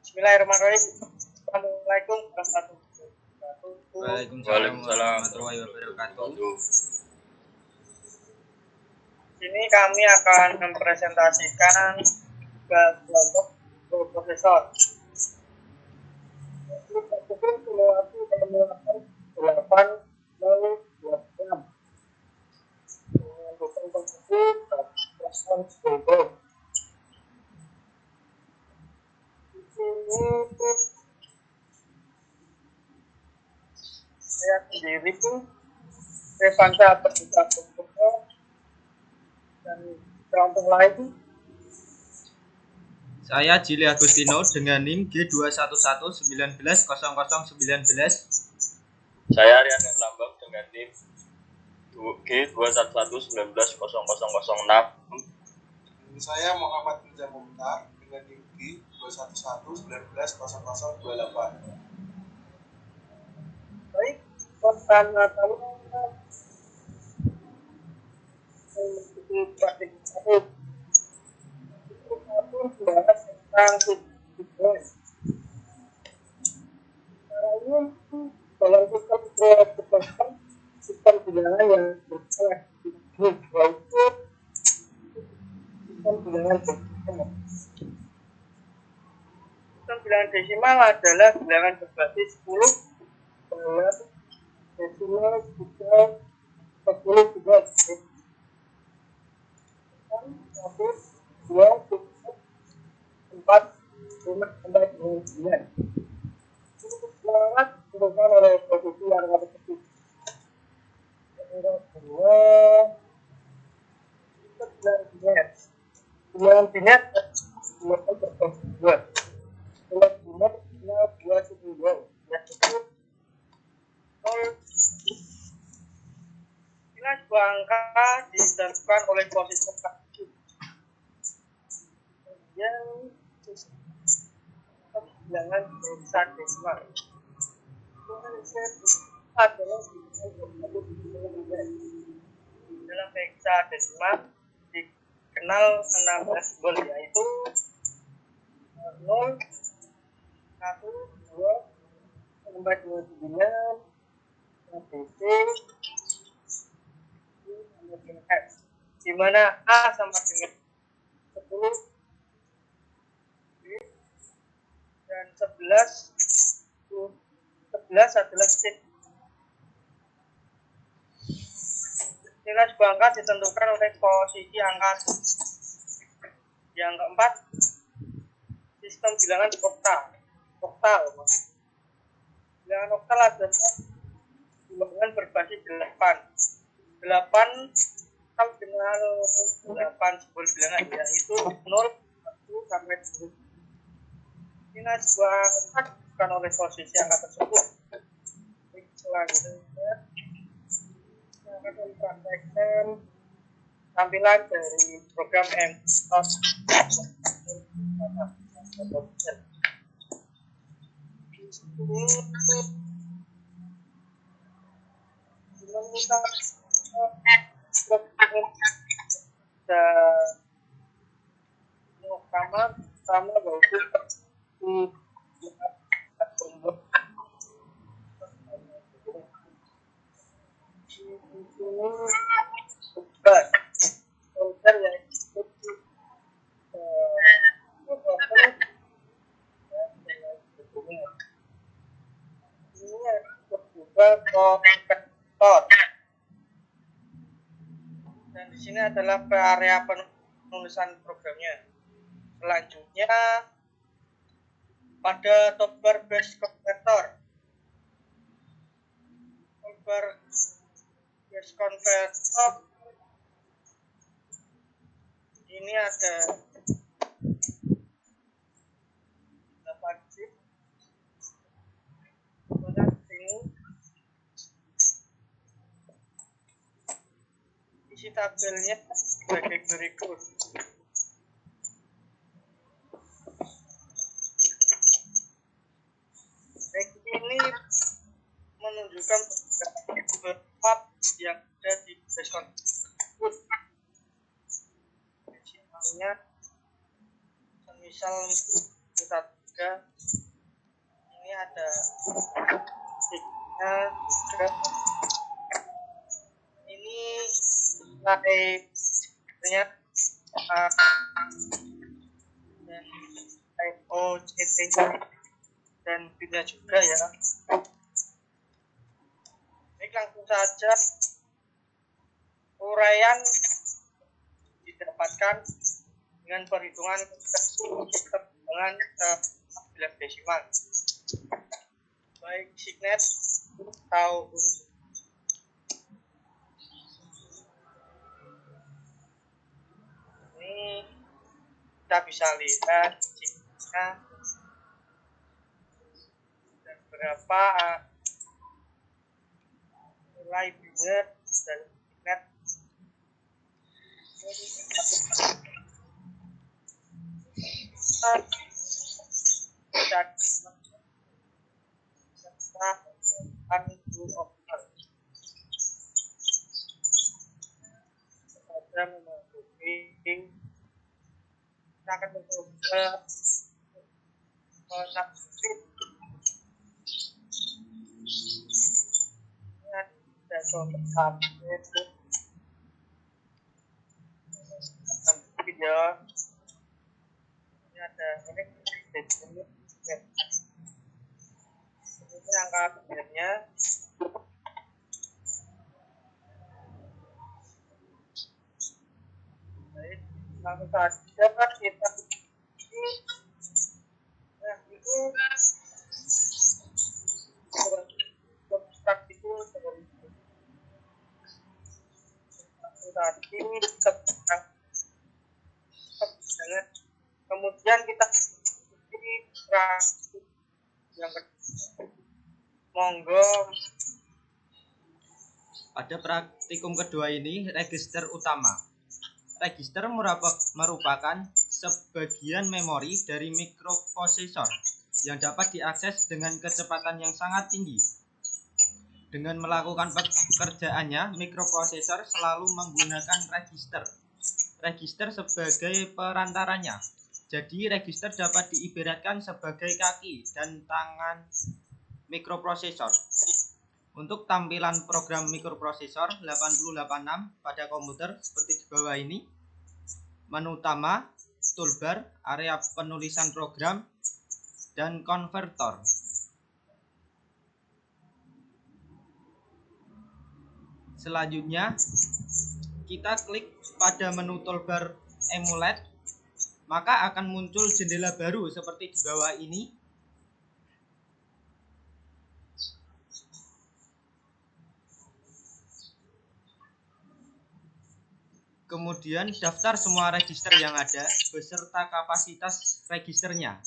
Bismillahirrahmanirrahim. Assalamualaikum warahmatullahi wabarakatuh. Waalaikumsalam warahmatullahi wabarakatuh. Sini kami akan mempresentasikan kelompok prosesor. Saya sendiri Revansa Perduka Purwokerto dan kelompok lain. Saya Jili Agustino dengan NIM G211190019. Saya Rian Lambang dengan NIM G211190006. Saya Muhammad Mirza Mukhtar dengan NIM G211190028. Baik, pertama-tama membahas tentang Bitcoin. Dalam sistem bilangan yang berkelas yaitu sistem bilangan desimal. Sistem bilangan desimal adalah bilangan berbasis 10 dalam desimal 3 10 3 1 2 4 5 sampai 9. Sangat ditentukan oleh posisi angka tersebut. Bilangan binet berbagi 2. Bilangan binet 2 suku 2. Yaitu 0. Bila sebuah angka ditentukan oleh posisi tersebut. Kemudian bilangan hexadesimal. Dalam hexadesimal dikenal 16 simbol, yaitu 0, 1, 2, sampai 29, ABC, sama dengan X, di mana A sama dengan 10 dan 11 adalah C. Nilai sebuah angka ditentukan oleh posisi angka. Yang keempat, sistem bilangan oktal. Bilangan oktal adalah bilangan berbasis 8. 8 sama dengan 8 simbol bilangan, yaitu 0, 1 sampai 10. Nilai sebuah angka ditentukan oleh posisi angka tersebut. Selanjutnya akan mempraktekkan tampilan dari program MTOS. Pertama yaitu komputer yang ini juga konvektor, dan di sini adalah area penulisan programnya. Selanjutnya pada toolbar base converter. Toolbar base converter ini ada 8 chip. Kemudian sini isi tabelnya sebagai berikut. Ini menunjukkan beberapa yang ada di base converter. Misalnya semisal kita 3 Ini ada sticknya juga. Ini nilai dan IOCT dan pindah juga ya. Baik, langsung saja uraian didapatkan dengan perhitungan dengan 11 desimal. Baik signet atau ini kita bisa lihat signetnya dan berapa nilai binet dan signet. Kita akan mencoba subscribe video ini ada ini angka biletnya. Baik, langsung saja kita itu praktikul tadi kemudian kita ini yang monggo. Pada praktikum kedua ini, register utama. Register merupakan sebagian memori dari mikroprosesor yang dapat diakses dengan kecepatan yang sangat tinggi. Dengan melakukan pekerjaannya, mikroprosesor selalu menggunakan register. Register sebagai perantaranya. Jadi, register dapat diibaratkan sebagai kaki dan tangan mikroprosesor. Untuk tampilan program mikroprosesor 8086 pada komputer seperti di bawah ini. Menu utama, toolbar, area penulisan program, dan konvertor. Selanjutnya, kita klik pada menu toolbar emulate, maka akan muncul jendela baru seperti di bawah ini. Kemudian daftar semua register yang ada beserta kapasitas registernya.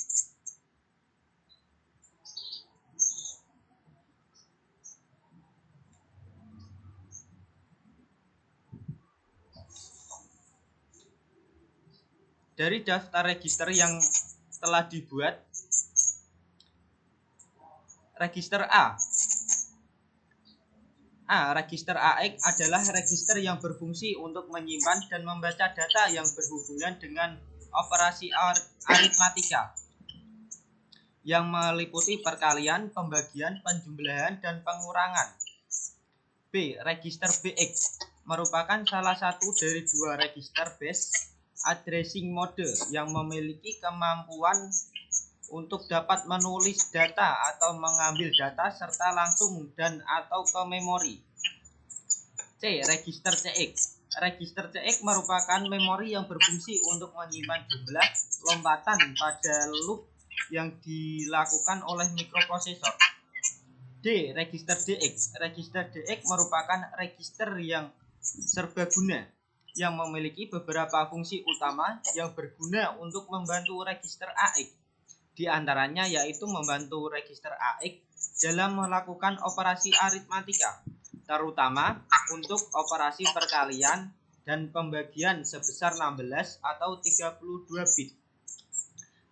Dari daftar register yang telah dibuat, register register AX adalah register yang berfungsi untuk menyimpan dan membaca data yang berhubungan dengan operasi aritmatika yang meliputi perkalian, pembagian, penjumlahan, dan pengurangan. B. Register BX merupakan salah satu dari dua register base addressing mode yang memiliki kemampuan untuk dapat menulis data atau mengambil data serta langsung dan atau ke memori. C. Register CX. Register CX merupakan memori yang berfungsi untuk menyimpan jumlah lompatan pada loop yang dilakukan oleh mikroprosesor. D. Register DX. Register DX merupakan register yang serbaguna yang memiliki beberapa fungsi utama yang berguna untuk membantu register AX. Di antaranya yaitu membantu register AX dalam melakukan operasi aritmatika, terutama untuk operasi perkalian dan pembagian sebesar 16 atau 32 bit.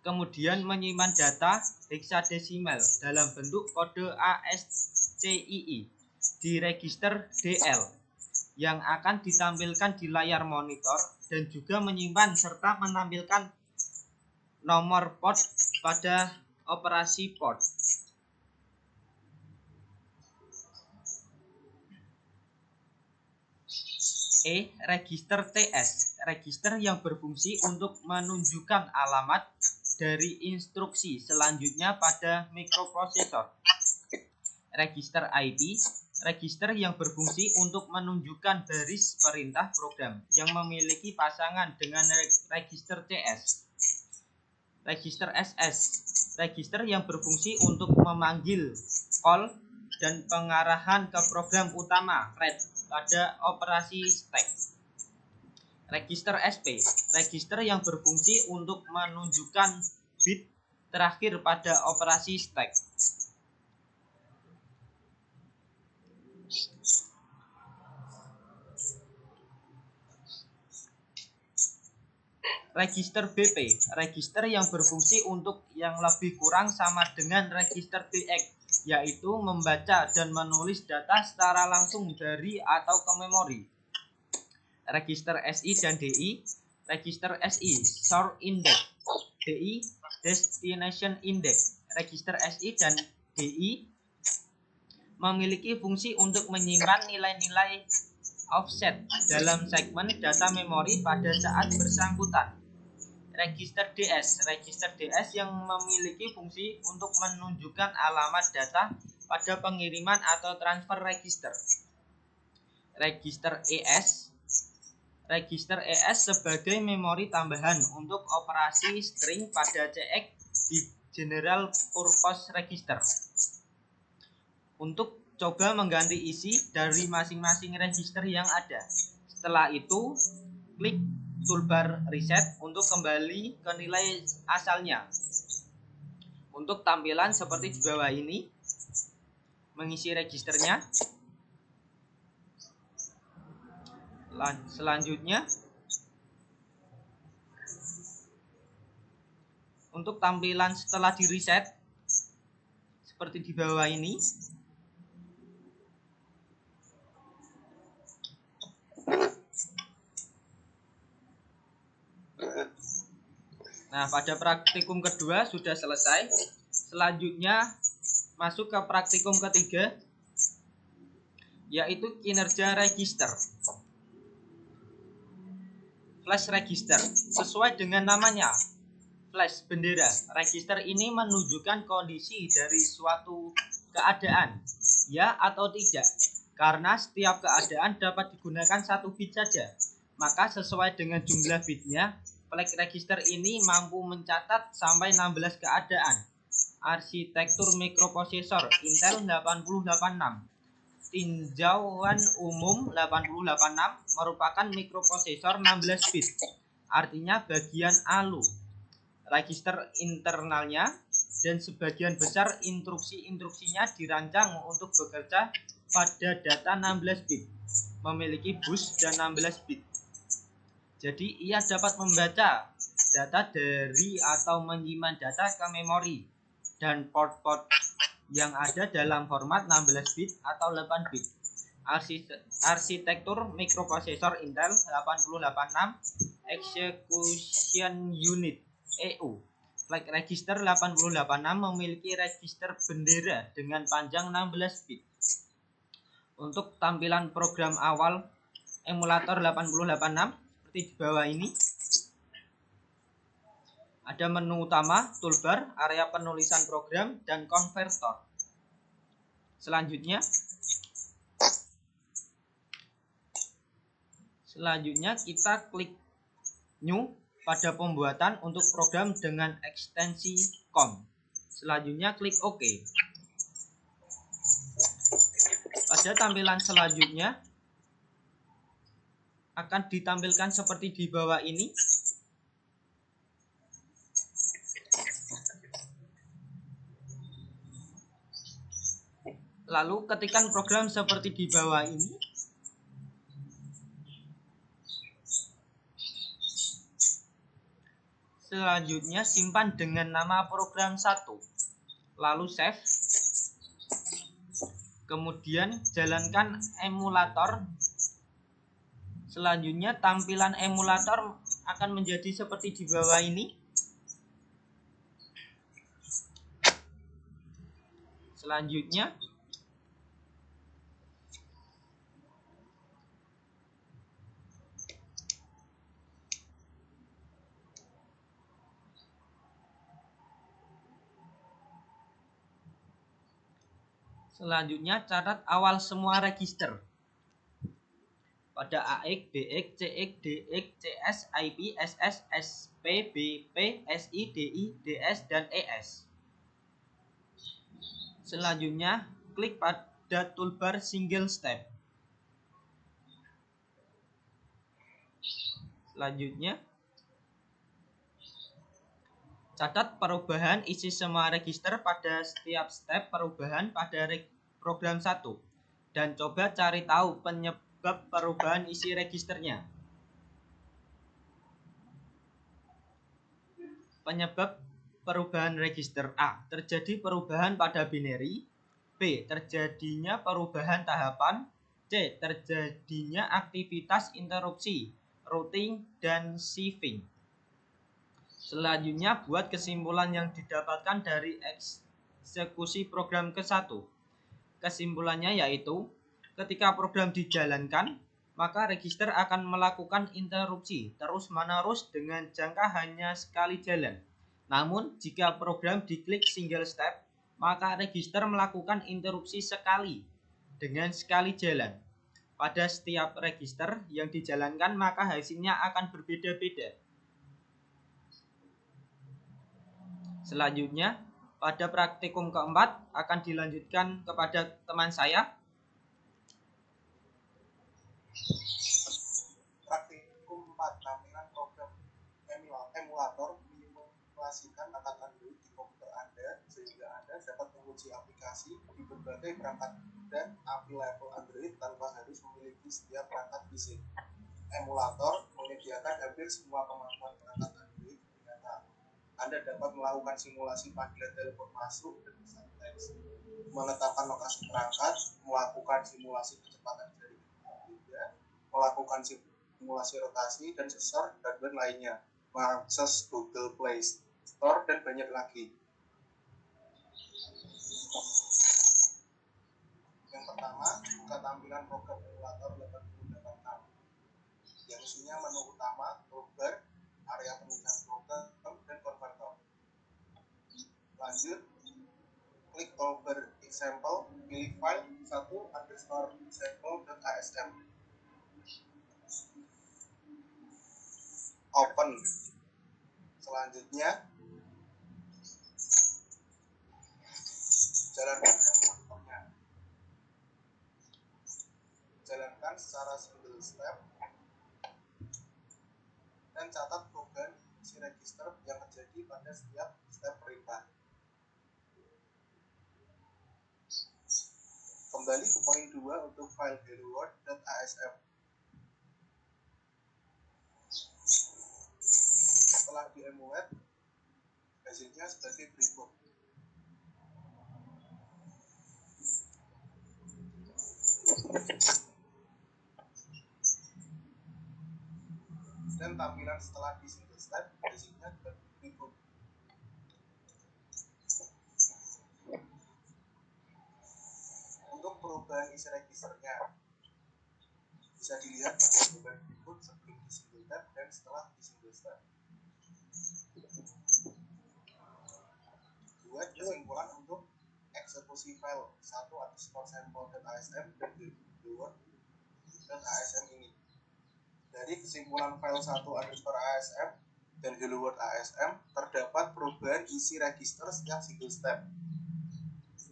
Kemudian menyimpan data heksadesimal dalam bentuk kode ASCII di register DL yang akan ditampilkan di layar monitor dan juga menyimpan serta menampilkan nomor port pada operasi port. Register TS, register yang berfungsi untuk menunjukkan alamat dari instruksi selanjutnya pada mikroprosesor. Register IP, register yang berfungsi untuk menunjukkan baris perintah program yang memiliki pasangan dengan register CS. Register SS, register yang berfungsi untuk memanggil call dan pengarahan ke program utama read pada operasi stack. Register SP, register yang berfungsi untuk menunjukkan bit terakhir pada operasi stack. Register BP, register yang berfungsi untuk yang lebih kurang sama dengan register BX, yaitu membaca dan menulis data secara langsung dari atau ke memori. Register SI dan DI, register SI Source Index, DI Destination Index. Register SI dan DI memiliki fungsi untuk menyimpan nilai-nilai offset dalam segmen data memori pada saat bersangkutan. Register DS yang memiliki fungsi untuk menunjukkan alamat data pada pengiriman atau transfer register. Register ES sebagai memori tambahan untuk operasi string pada CX di General Purpose Register. Untuk coba mengganti isi dari masing-masing register yang ada. Setelah itu, klik toolbar reset untuk kembali ke nilai asalnya. Untuk tampilan seperti di bawah ini, mengisi registernya. Selanjutnya, untuk tampilan setelah di reset seperti di bawah ini. Nah, pada praktikum kedua sudah selesai. Selanjutnya masuk ke praktikum ketiga, yaitu kinerja register. Flash register, sesuai dengan namanya, flash bendera. Register ini menunjukkan kondisi dari suatu keadaan, ya atau tidak. Karena setiap keadaan dapat digunakan satu bit saja, maka sesuai dengan jumlah bitnya, flash register ini mampu mencatat sampai 16 keadaan. Arsitektur mikroprosesor Intel 8086. Tinjauan umum 8086 merupakan mikroprosesor 16 bit. Artinya bagian ALU, register internalnya, dan sebagian besar instruksi-instruksinya dirancang untuk bekerja pada data 16 bit, memiliki bus dan 16 bit. Jadi ia dapat membaca data dari atau menyimpan data ke memori dan port-port yang ada dalam format 16 bit atau 8 bit. Arsitektur mikroprosesor Intel 8086 Execution Unit EU. Flag register 8086 memiliki register bendera dengan panjang 16 bit. Untuk tampilan program awal emulator 8086 seperti di bawah ini. Ada menu utama, toolbar, area penulisan program, dan konvertor. Selanjutnya kita klik New pada pembuatan untuk program dengan ekstensi COM. Selanjutnya klik OK. Pada tampilan selanjutnya akan ditampilkan seperti di bawah ini. Lalu ketikkan program seperti di bawah ini. Selanjutnya simpan dengan nama program 1. Lalu save. Kemudian jalankan emulator. Selanjutnya tampilan emulator akan menjadi seperti di bawah ini. Selanjutnya, catat awal semua register. Pada AX, BX, CX, DX, CS, IP, SS, SP, BP, SI, DI, DS, dan ES. Selanjutnya, klik pada toolbar single step. Selanjutnya, catat perubahan isi semua register pada setiap step perubahan pada program 1 dan coba cari tahu penyebab perubahan isi registernya. Penyebab perubahan register: A. Terjadi perubahan pada binary. B. Terjadinya perubahan tahapan. C. Terjadinya aktivitas interupsi, routing, dan sieving. Selanjutnya, buat kesimpulan yang didapatkan dari eksekusi program ke-1. Kesimpulannya yaitu, ketika program dijalankan, maka register akan melakukan interupsi terus-menerus dengan jangka hanya sekali jalan. Namun, jika program diklik single step, maka register melakukan interupsi sekali dengan sekali jalan. Pada setiap register yang dijalankan, maka hasilnya akan berbeda-beda. Selanjutnya, pada praktikum keempat akan dilanjutkan kepada teman saya. Praktikum 4, tampilan program emulator menyimulasikan perangkat Android di komputer Anda sehingga Anda dapat menguji aplikasi di berbagai perangkat dan API level Android tanpa harus memiliki setiap perangkat fisik. Emulator menyediakan hampir semua kemampuan perangkat Android nyata. Anda dapat melakukan simulasi panggilan telepon masuk dan pesan teks, menetapkan lokasi perangkat, melakukan simulasi kecepatan jaringan berbeda, melakukan simulasi rotasi dan sensor dan lainnya, mengakses Google Play Store dan banyak lagi. Yang pertama, buka tampilan program emulator 88 yang isinya menu utama, toolbar, area penulisan program, dan konverter. Lanjut, klik toolbar example, pilih file 1_example.asm. Open. Selanjutnya, jalankan emulatornya. Jalankan secara single step dan catat perubahan isi register yang terjadi pada setiap step perintah. Kembali ke poin 2 untuk file helloworld.asm. Setelah di-emulate, hasilnya sebagai berikut. Dan tampilan setelah di single step, hasilnya sebagai berikut. Untuk perubahan isi registernya, bisa dilihat pada perubahan berikut sebelum di single step dan setelah di single step. Buat kesimpulan untuk eksekusi file 1_sample.asm dan helloworld.asm ini. Dari kesimpulan file 1_asm dan helloworld.asm terdapat perubahan isi register setiap single step.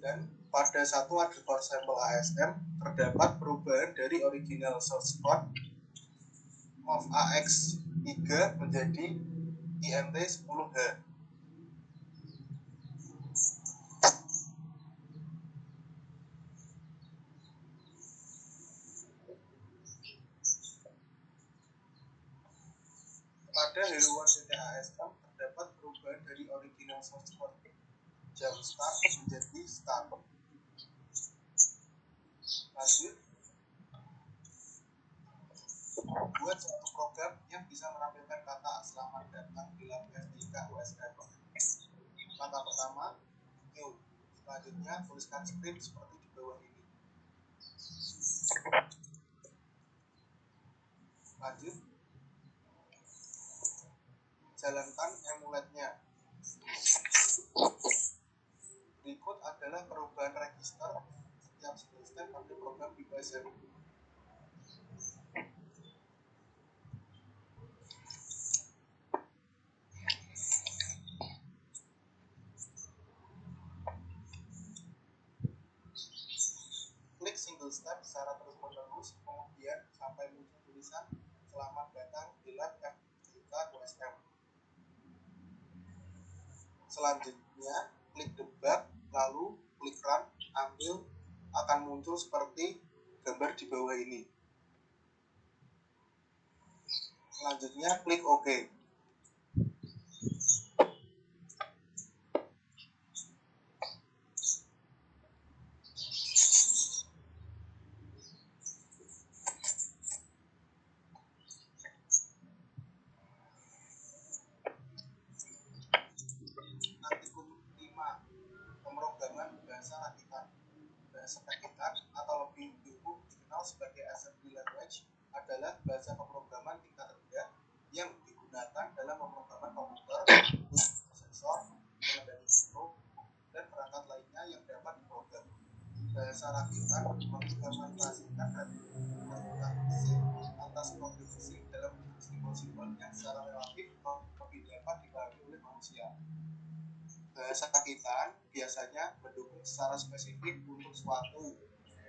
Dan pada 1_sample.asm terdapat perubahan dari original source code of AX3 menjadi INT10H. Pada helloworld.asm terdapat perubahan dari original source code jam start menjadi start. Lanjut, buat suatu program yang bisa menampilkan kata selamat datang di lampu STK USM. Kata pertama, new. Selanjutnya tuliskan skrip seperti di bawah ini. Lanjut, jalankan emulatnya. Berikut adalah perubahan register setiap step pada program BPSM. Klik single step secara terus-menerus, kemudian sampai muncul tulisan selamat datang di lab FJK USM. Selanjutnya, klik debug, lalu klik run, ambil, akan muncul seperti gambar di bawah ini. Selanjutnya, klik OK. Praktikum 5, pemrograman bahasa rakitan. Bahasa rakitan atau lebih umum dikenal sebagai assembly language adalah bahasa pemrograman tingkat rendah yang digunakan dalam pemrograman komputer, prosesor, pengendali mikro, dan perangkat lainnya yang dapat diprogram. Bahasa rakitan mengimplementasikan representasi atas kode fisik dalam bentuk simbol-simbol yang secara relatif lebih dapat dipahami oleh manusia. Bahasa rakitan biasanya mendukung secara spesifik untuk suatu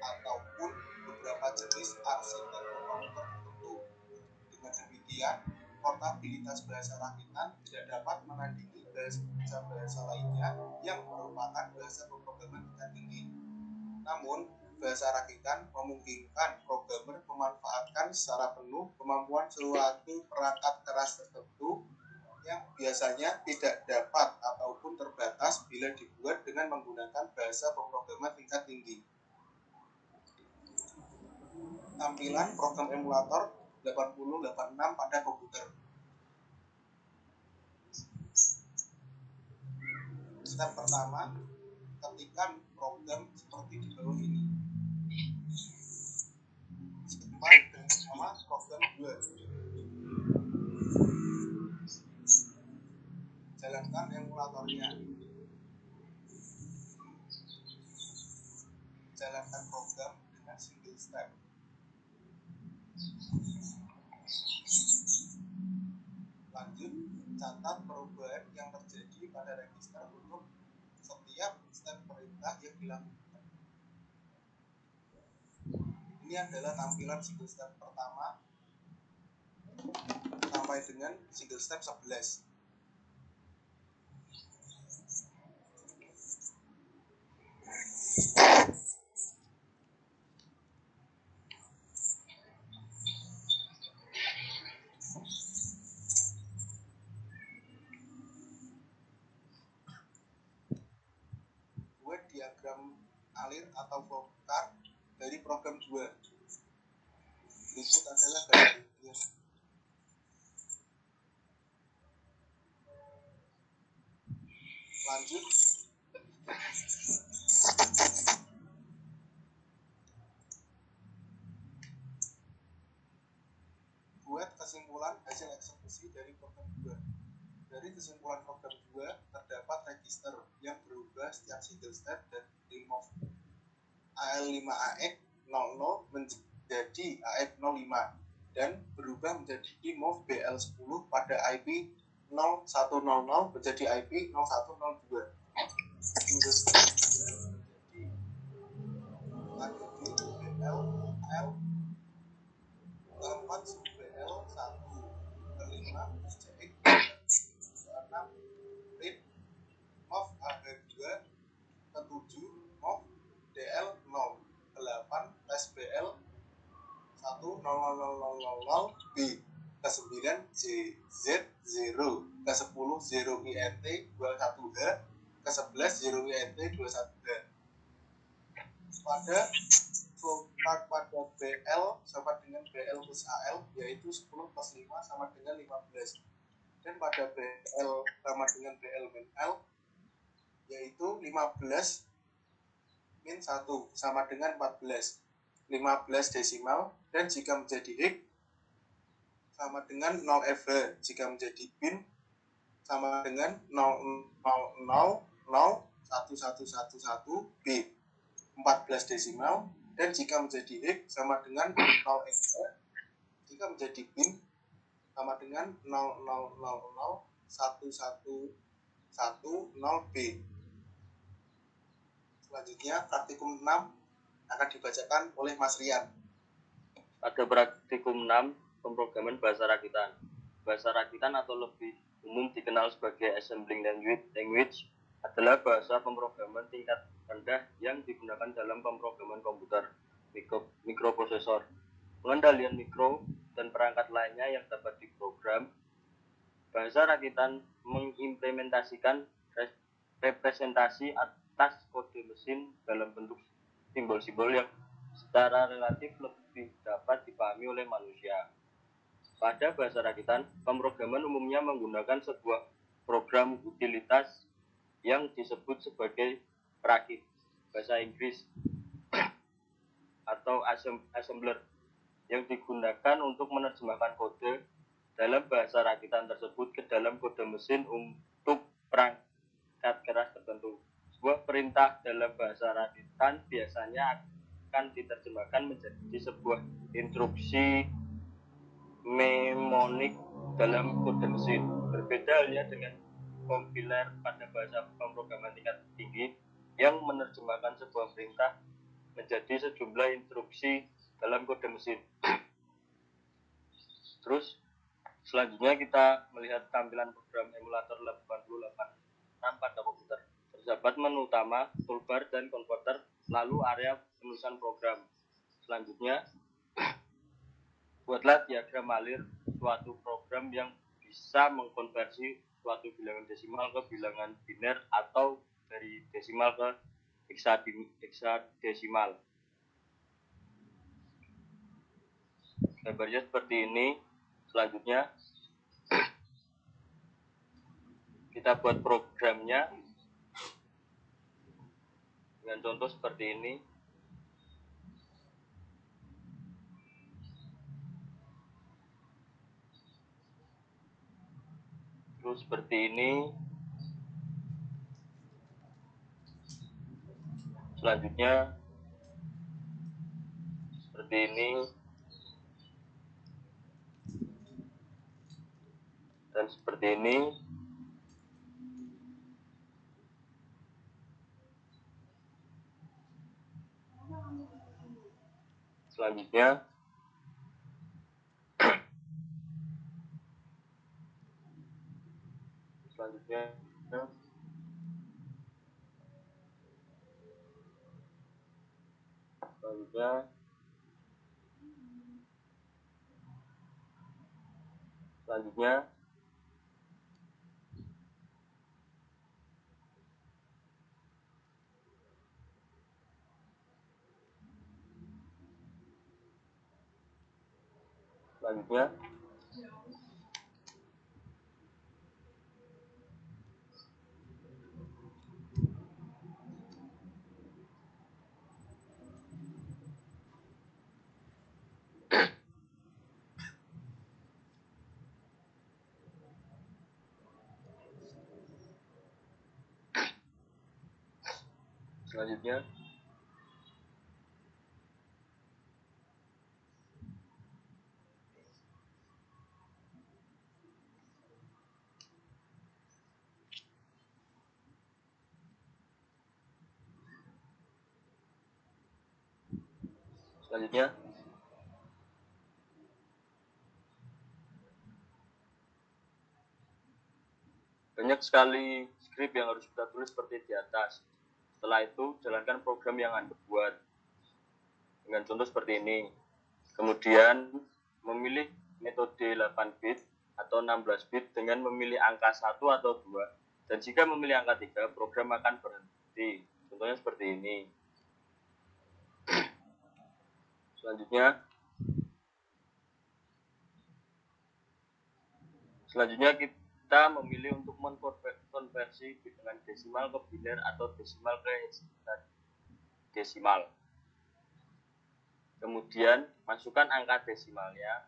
ataupun beberapa jenis arsitektur komputer tertentu. Dengan demikian, portabilitas bahasa rakitan tidak dapat menandingi bahasa-bahasa lainnya yang merupakan bahasa pemrograman tingkat tinggi. Namun, bahasa rakitan memungkinkan programmer memanfaatkan secara penuh kemampuan suatu perangkat keras tertentu yang biasanya tidak dapat ataupun terbatas bila dibuat dengan menggunakan bahasa pemrograman tingkat tinggi. Tampilan program emulator 8086 pada komputer. Step pertama, ketikkan program seperti di bawah ini. Simpan dengan nama program 2. Jalankan emulatornya. Jalankan program dengan single step. Lanjut, catat perubahan yang terjadi pada register untuk setiap step perintah yang dilakukan. Ini adalah tampilan single step pertama sampai dengan single step 11. Buat diagram alir atau flowchart dari program 2. Berikut adalah gambarnya. Lanjut, buat kesimpulan hasil eksekusi dari program 2. Dari kesimpulan program 2 terdapat register yang berubah setiap single step dari move AL5AX 00 menjadi AX05 dan berubah menjadi move BL10 pada IP 0100 menjadi IP 0102. Single step menjadi lanjut BL L keempat BL1 kelima CX 6 RIP MOV AH2 ke-7 MOV DL0 ke-8 SBL 10000B ke-9 JZ0 ke-10 0INT 21H ke-11 0INT 21H. Pada flowchart pada BL sama dengan BL plus AL yaitu 10 plus 5 sama dengan 15, dan pada BL sama dengan BL min L yaitu 15 min 1 sama dengan 14. 15 desimal, dan jika menjadi hex sama dengan 0 FH. Jika menjadi bin sama dengan 0,00011111 B. 14 desimal, dan jika menjadi hex sama dengan 0 FH. Jika menjadi bin sama dengan 0,00011110 B. Selanjutnya praktikum 6 akan dibacakan oleh Mas Rian. Pada praktikum 6, pemrograman bahasa rakitan. Bahasa rakitan atau lebih umum dikenal sebagai assembling language adalah bahasa pemrograman tingkat rendah yang digunakan dalam pemrograman komputer, mikroprosesor, pengendalian mikro, dan perangkat lainnya yang dapat diprogram. Bahasa rakitan mengimplementasikan representasi atas kode mesin dalam bentuk simbol-simbol yang secara relatif lebih dapat dipahami oleh manusia. Pada bahasa rakitan, pemrograman umumnya menggunakan sebuah program utilitas yang disebut sebagai perakit, bahasa Inggris, atau assembler, yang digunakan untuk menerjemahkan kode dalam bahasa rakitan tersebut ke dalam kode mesin untuk perangkat keras tertentu. Sebuah perintah dalam bahasa rakitan biasanya akan diterjemahkan menjadi sebuah instruksi mnemonik dalam kode mesin. Berbeda halnya dengan kompiler pada bahasa pemrograman tingkat tinggi yang menerjemahkan sebuah perintah menjadi sejumlah instruksi dalam kode mesin. Terus selanjutnya kita melihat tampilan program emulator 886 pada komputer. Terdapat menu utama, toolbar, dan converter, lalu area penulisan program. Selanjutnya, buatlah diagram alir suatu program yang bisa mengkonversi suatu bilangan desimal ke bilangan biner atau dari desimal ke heksadesimal. Gambarnya seperti ini. Selanjutnya, kita buat programnya dengan contoh seperti ini. Terus seperti ini. Selanjutnya seperti ini. Dan seperti ini. Selanjutnya selanjutnya selanjutnya selanjutnya selanjutnya selanjutnya banyak sekali skrip yang harus kita tulis seperti di atas. Setelah itu jalankan program yang Anda buat dengan contoh seperti ini. Kemudian memilih metode 8 bit atau 16 bit dengan memilih angka 1 atau 2. Dan jika memilih angka 3, program akan berhenti. Contohnya seperti ini. Selanjutnya kita memilih untuk mengkonversi bilangan desimal ke biner atau desimal ke heksadesimal. desimal. Kemudian masukkan angka desimalnya.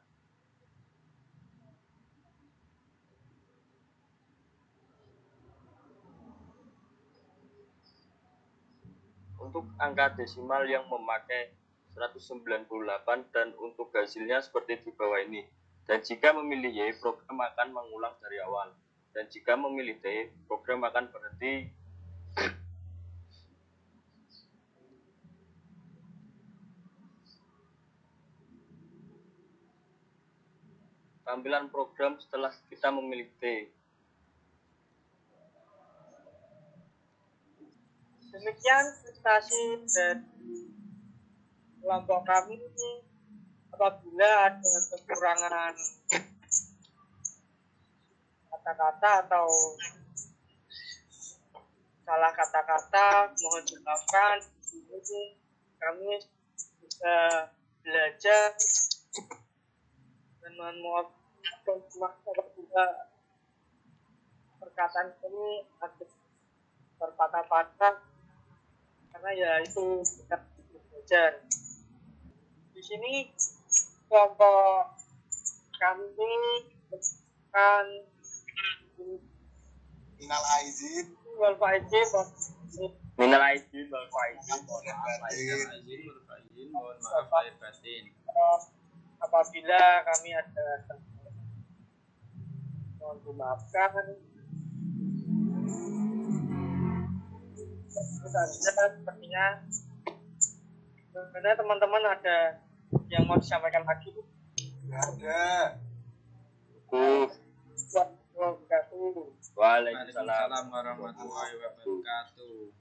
Untuk angka desimal yang memakai 198 dan untuk hasilnya seperti di bawah ini. Dan jika memilih Y, program akan mengulang dari awal. Dan jika memilih T, program akan berhenti. Tampilan program setelah kita memilih T. Demikian presentasi dari kelompok kami. Apabila ada kekurangan kata-kata atau salah kata-kata, mohon dimaafkan. Di sini kami bisa belajar dan mohon maaf apabila perkataan ini ada terpatah-patah karena ya itu kita belajar. Di sini kelompok kami akan Minal aizin wal faizin Minal aidin wal faizin. Mohon maaf lahir batin. apabila kami ada mohon dimaafkan. Sepertinya sebenarnya teman-teman ada yang mau disampaikan lagi. ada. Waalaikumsalam. Waalaikumsalam Waalaikumsalam warahmatullahi wabarakatuh.